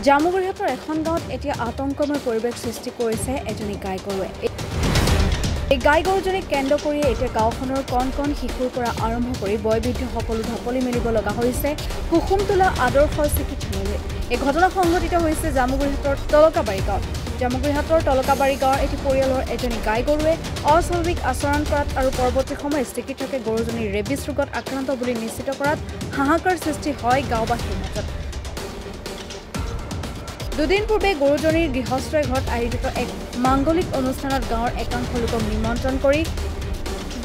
জামুগুৰিহাটৰ এখন গাঁৱত এতিয়া আতংকময় পৰিৱেশ সৃষ্টি কৰিছে এজনী গাই গৰুৱে। এই গাই গৰুজনীক কেন্দ্ৰ কৰি এতিয়া গাঁওখনৰ কণ কণ শিশুৰ পৰা আৰম্ভ কৰি বয়বৃদ্ধ সকলো ঢপলি মেলিব লগা হৈছে কুসুমটোলা আদৰ্শ চিকিৎসালয়লৈ। এই ঘটনা সংঘটিত হৈছে জামুগুৰিহাটৰ তলকাবাৰী গাঁৱত। জামুগুৰিহাটৰ তলকাবাৰী গাঁৱৰ এটি পৰিয়ালৰ এজনী গাই গৰুৱে অস্বাভাৱিক আচৰণ কৰাত আৰু পৰৱৰ্তী সময়ত চিকিৎসকে গৰুজনীৰ ৰেবিছ ৰোগত আক্ৰান্ত বুলি নিশ্চিত কৰাত হাহাকাৰ সৃষ্টি হয় গাঁওবাসীৰ মাজত। দুদিন পূৰ্বে গৰুজনীৰ গৃহস্থই ঘৰত আয়োজিত এক মাংগলিক অনুষ্ঠানত গাঁৱৰ একাংশ লোকক নিমন্ত্ৰণ কৰি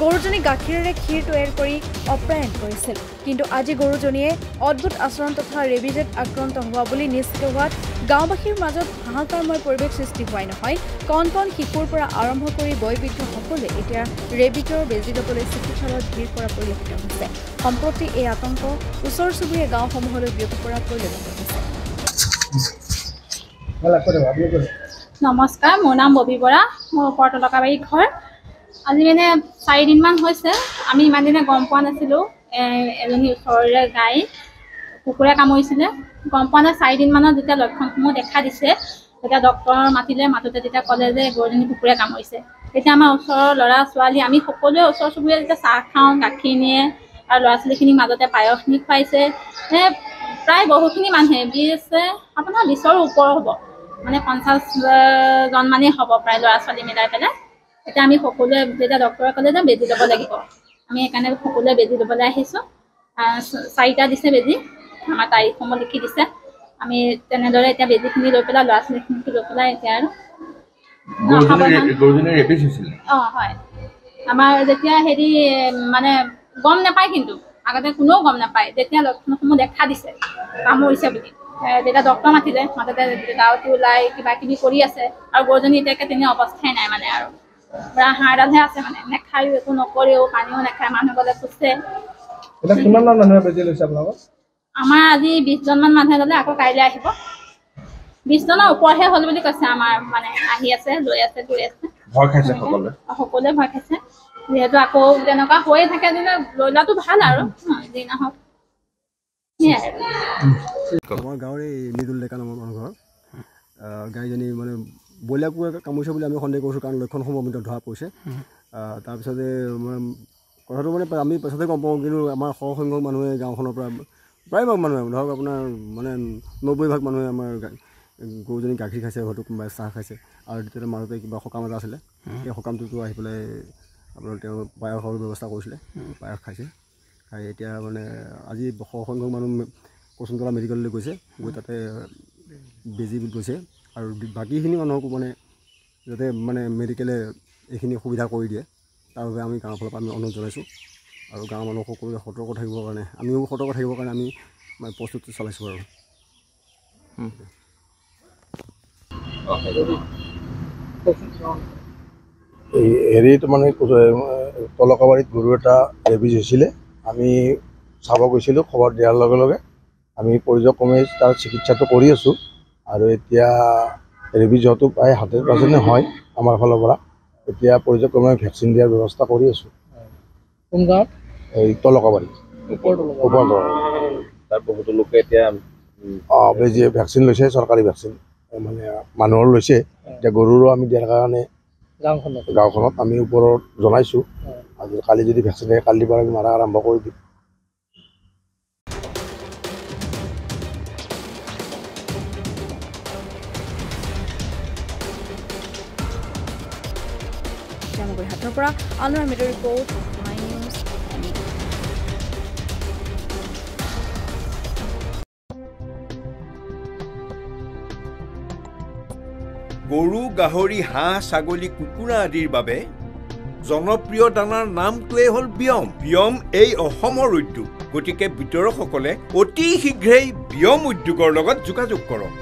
গৰুজনীক গাখীৰেৰে ক্ষীৰ তৈয়াৰ কৰি অপ্ৰায়ন কৰিছিল। কিন্তু আজি গৰুজনীয়ে অদ্ভুত আচৰণ তথা ৰেবিজত আক্ৰান্ত হোৱা বুলি নিশ্চিত হোৱাত গাঁওবাসীৰ মাজত হাহাকাৰময় পৰিৱেশ সৃষ্টি হোৱাই নহয়, কণ কণ শিশুৰ পৰা আৰম্ভ কৰি বয়বৃদ্ধসকলে এতিয়া ৰেবিজৰ বেজী ল'বলৈ চিকিৎসালয়ত ভিৰ কৰা পৰিলক্ষিত হৈছে। সম্প্ৰতি এই আতংক ওচৰ চুবুৰীয়া গাঁওসমূহলৈ বিয়পি পৰা পৰিলক্ষিত হৈছে। নমস্কাৰ, মোৰ নাম ববী বৰা, মোৰ ওপৰ তলকাবাৰী ঘৰ। আজি মানে 4 দিনমান হৈছে, আমি ইমান দিনে গম পোৱা নাছিলোঁ। এজনী ওচৰৰে গাই কুকুৰে কামুৰিছিলে, গম পোৱা নাই। 4 দিনমানত যেতিয়া লক্ষণসমূহ দেখা দিছে, তেতিয়া ডক্টৰ মাতোঁতে তেতিয়া ক'লে যে গৰুজনী কুকুৰে কামুৰিছে। তেতিয়া আমাৰ ওচৰৰ ল'ৰা ছোৱালী আমি সকলোৱে ওচৰ চুবুৰীয়া যেতিয়া চাহ খাওঁ, গাখীৰ নিয়ে আৰু ল'ৰা ছোৱালীখিনিক মাজতে পায়সখিনি খুৱাইছে। প্ৰায় বহুখিনি মানুহে 20ৰ ওপৰ হ'ব, মানে 50জন মানেই হ'ব প্ৰায় ল'ৰা ছোৱালী মিলাই পেলাই। এতিয়া আমি সকলোৱে যেতিয়া ডক্টৰে ক'লে যে বেজী ল'ব লাগিব, আমি সেইকাৰণে সকলোৱে বেজী ল'বলৈ আহিছোঁ। 4টা দিছে বেজী, আমাৰ তাৰিখসমূহ লিখি দিছে। আমি তেনেদৰে এতিয়া বেজীখিনি লৈ পেলাই ল'ৰা ছোৱালীখিনিক লৈ পেলাই এতিয়া আৰু হয়। আমাৰ যেতিয়া মানে গম নাপায়, কিন্তু আগতে কোনেও গম নাপায়। যেতিয়া লক্ষণসমূহ দেখা দিছে কামুৰিছে বুলি, তেতিয়া ডক্টৰ মাতোঁতে গাঁৱতো ওলাই কিবা কিবি কৰি আছে। আৰু গৰুজনী এতিয়াকে তেনে অৱস্থাই নাই, মানে আৰু পুৰা হাড়ডালহে আছে, মানে নেখায়ো, একো নকৰেও, পানীও নাখায়, মানুহ গ'লে পুছে। আমাৰ আজি 20জনমান মানুহে ল'লে, আকৌ কাইলৈ আহিব। 20জনৰ ওপৰহে হ'ল বুলি কৈছে। আমাৰ মানে আহি আছে, লৈ আছে, গৈ আছে। সকলোৱে ভয় খাইছে, যিহেতু আকৌ তেনেকুৱা হৈয়ে থাকে। যেনে লৈ লোৱাটো ভাল আৰু যি নহওক। আমাৰ গাঁৱৰ এই মৃদুল ডেকা নামৰ মানুহ ঘৰ গাইজনী মানে ব্ৰইলাৰ কুকুৰে কামুৰিছে বুলি আমি সন্দেহ কৰিছোঁ, কাৰণ লক্ষণসমূহ আমি ধৰা পৰিছে। তাৰপিছতে কথাটো মানে আমি পাছতে গম পাওঁ, কিন্তু আমাৰ সৰহসংখ্যক মানুহে গাঁওখনৰ পৰা প্ৰায়ভাগ মানুহে ধৰক আপোনাৰ মানে 90% মানুহে আমাৰ গৰুজনী গাখীৰ খাইছে, হয়তো কোনোবাই চাহ খাইছে। আৰু তেতিয়া মাজতে কিবা সকাম এটা আছিলে, সেই সকামটোতো আহি পেলাই আপোনাৰ তেওঁ পায়সৰ ব্যৱস্থা কৰিছিলে, পায়স খাইছে। খাই এতিয়া মানে আজি সৰহসংখ্যক মানুহ কুসুমটোলা মেডিকেললৈ গৈছে, গৈ তাতে বেজী গৈছে। আৰু বাকীখিনি মানুহকো মানে যাতে মানে মেডিকেলে এইখিনি সুবিধা কৰি দিয়ে, তাৰ বাবে আমি গাঁৱৰ ফালৰ পৰা আমি অনুৰোধ জনাইছোঁ। আৰু গাঁৱৰ মানুহ সকলোৱে সতৰ্ক থাকিবৰ কাৰণে, আমিও সতৰ্ক থাকিবৰ কাৰণে আমি মানে প্ৰস্তুতি চলাইছোঁ। আৰু হেৰিত মানে তলকাবাৰীত গৰু এটা ৰেবিজ হৈছিলে। আমি চাব গৈছিলোঁ, খবৰ দিয়াৰ লগে লগে আমি পৰ্য্যায়ক্ৰমে তাৰ চিকিৎসাটো কৰি আছোঁ। আৰু এতিয়া ৰেবিজ হোৱাটো প্ৰায় 100% হয় আমাৰ ফালৰ পৰা। এতিয়া পৰ্য্যায়ক্ৰমে ভেকচিন দিয়াৰ ব্যৱস্থা কৰি আছোঁ। কোন গাঁৱত? এই তলকাবাৰী ওপৰ তাৰ বহুতো লোকে এতিয়া বেজী ভেকচিন লৈছে, চৰকাৰী ভেকচিন মানে মানুহৰ লৈছে। এতিয়া গৰুৰো আমি দিয়াৰ কাৰণে গাঁওখনত আমি ওপৰত জনাইছোঁ। আজি কালি যদি ভেকচিন দিয়ে, কালিৰ পৰা আমি মাৰা আৰম্ভ কৰি দিম। জামুগুৰিহাটৰ পৰা আনোৱাৰ মেডৰ ৰিপৰ্ট, মাই নিউজ। গৰু, গাহৰি, হাঁহ, ছাগলী, কুকুৰা আদিৰ বাবে জনপ্ৰিয় দানাৰ নামটোৱেই হ'ল বিয়ম। বিয়ম এই অসমৰ উদ্যোগ, গতিকে বিতৰকসকলে অতি শীঘ্ৰেই বিয়ম উদ্যোগৰ লগত যোগাযোগ কৰক।